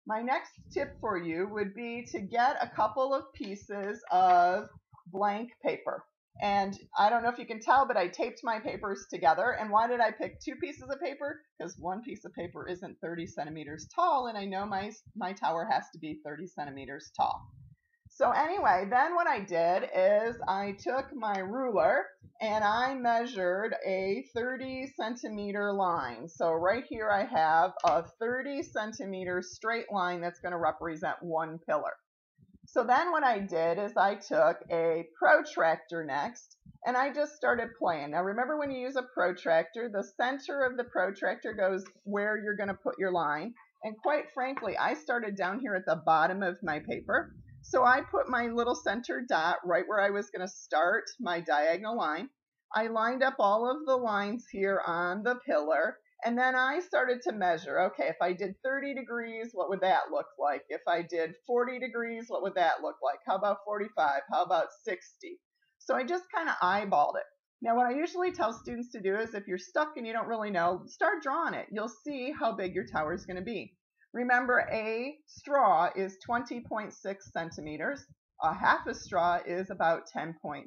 My next tip for you would be to get a couple of pieces of blank paper. And I don't know if you can tell, but I taped my papers together. And why did I pick two pieces of paper? Because one piece of paper isn't 30 centimeters tall, and I know my tower has to be 30 centimeters tall. So anyway, then what I did is I took my ruler and I measured a 30 centimeter line. So right here I have a 30 centimeter straight line that's going to represent one pillar. So then what I did is I took a protractor next and I just started playing. Now remember, when you use a protractor, the center of the protractor goes where you're going to put your line. And quite frankly, I started down here at the bottom of my paper. So I put my little center dot right where I was going to start my diagonal line. I lined up all of the lines here on the pillar, and then I started to measure. Okay, if I did 30 degrees, what would that look like? If I did 40 degrees, what would that look like? How about 45? How about 60? So I just kind of eyeballed it. Now what I usually tell students to do is, if you're stuck and you don't really know, start drawing it. You'll see how big your tower is going to be. Remember, a straw is 20.6 centimeters. A half a straw is about 10.3.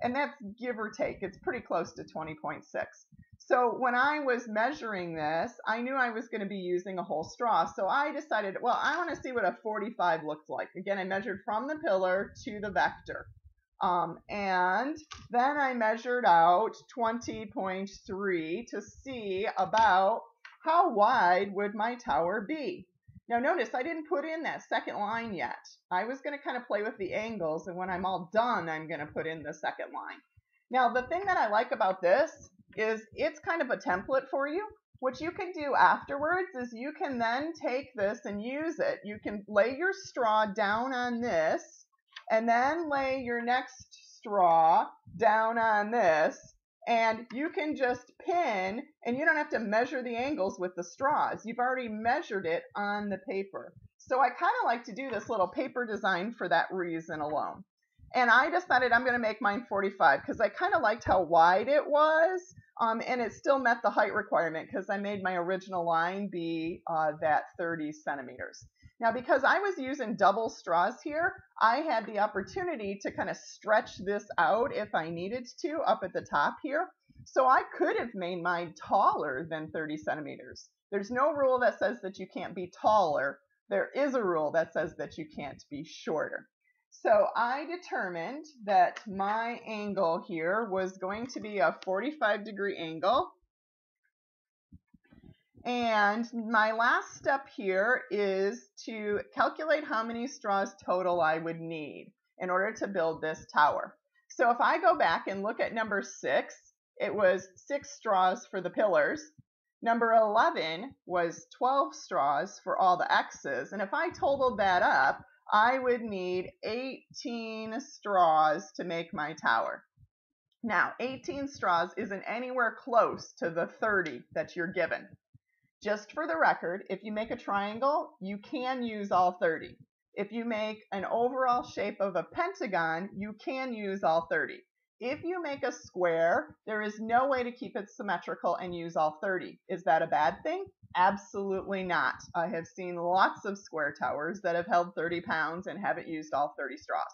And that's give or take. It's pretty close to 20.6. So when I was measuring this, I knew I was going to be using a whole straw. So I decided, well, I want to see what a 45 looks like. Again, I measured from the pillar to the vector. And then I measured out 20.3 to see about how wide would my tower be. Now notice I didn't put in that second line yet. I was going to kind of play with the angles, and when I'm all done, I'm going to put in the second line. Now the thing that I like about this is it's kind of a template for you. What you can do afterwards is you can then take this and use it. You can lay your straw down on this, and then lay your next straw down on this, and you can just pin, and you don't have to measure the angles with the straws. You've already measured it on the paper. So I kind of like to do this little paper design for that reason alone. And I decided I'm going to make mine 45 because I kind of liked how wide it was, and it still met the height requirement because I made my original line be that 30 centimeters. Now, because I was using double straws here, I had the opportunity to kind of stretch this out if I needed to up at the top here. So I could have made mine taller than 30 centimeters. There's no rule that says that you can't be taller. There is a rule that says that you can't be shorter. So I determined that my angle here was going to be a 45-degree angle. And my last step here is to calculate how many straws total I would need in order to build this tower. So if I go back and look at number 6, it was 6 straws for the pillars. Number 11 was 12 straws for all the X's. And if I totaled that up, I would need 18 straws to make my tower. Now, 18 straws isn't anywhere close to the 30 that you're given. Just for the record, if you make a triangle, you can use all 30. If you make an overall shape of a pentagon, you can use all 30. If you make a square, there is no way to keep it symmetrical and use all 30. Is that a bad thing? Absolutely not. I have seen lots of square towers that have held 30 pounds and haven't used all 30 straws.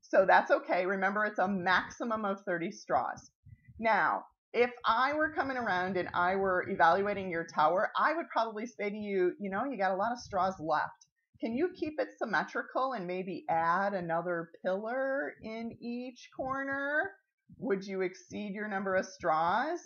So that's okay. Remember, it's a maximum of 30 straws. Now, if I were coming around and I were evaluating your tower, I would probably say to you, you know, you got a lot of straws left. Can you keep it symmetrical and maybe add another pillar in each corner? Would you exceed your number of straws?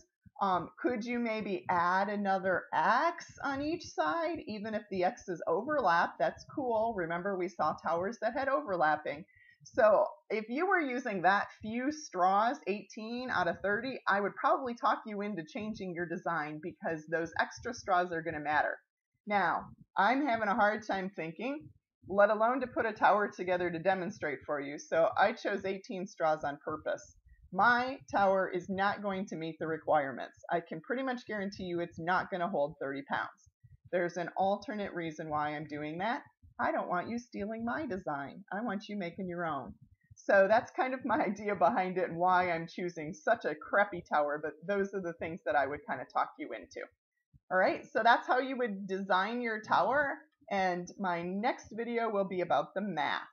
Could you maybe add another X on each side, even if the X's overlap? That's cool. Remember, we saw towers that had overlapping. So if you were using that few straws, 18 out of 30, I would probably talk you into changing your design because those extra straws are going to matter. Now, I'm having a hard time thinking, let alone to put a tower together to demonstrate for you. So I chose 18 straws on purpose. My tower is not going to meet the requirements. I can pretty much guarantee you it's not going to hold 30 pounds. There's an alternate reason why I'm doing that. I don't want you stealing my design. I want you making your own. So that's kind of my idea behind it and why I'm choosing such a crappy tower, but those are the things that I would kind of talk you into. All right, so that's how you would design your tower. And my next video will be about the math.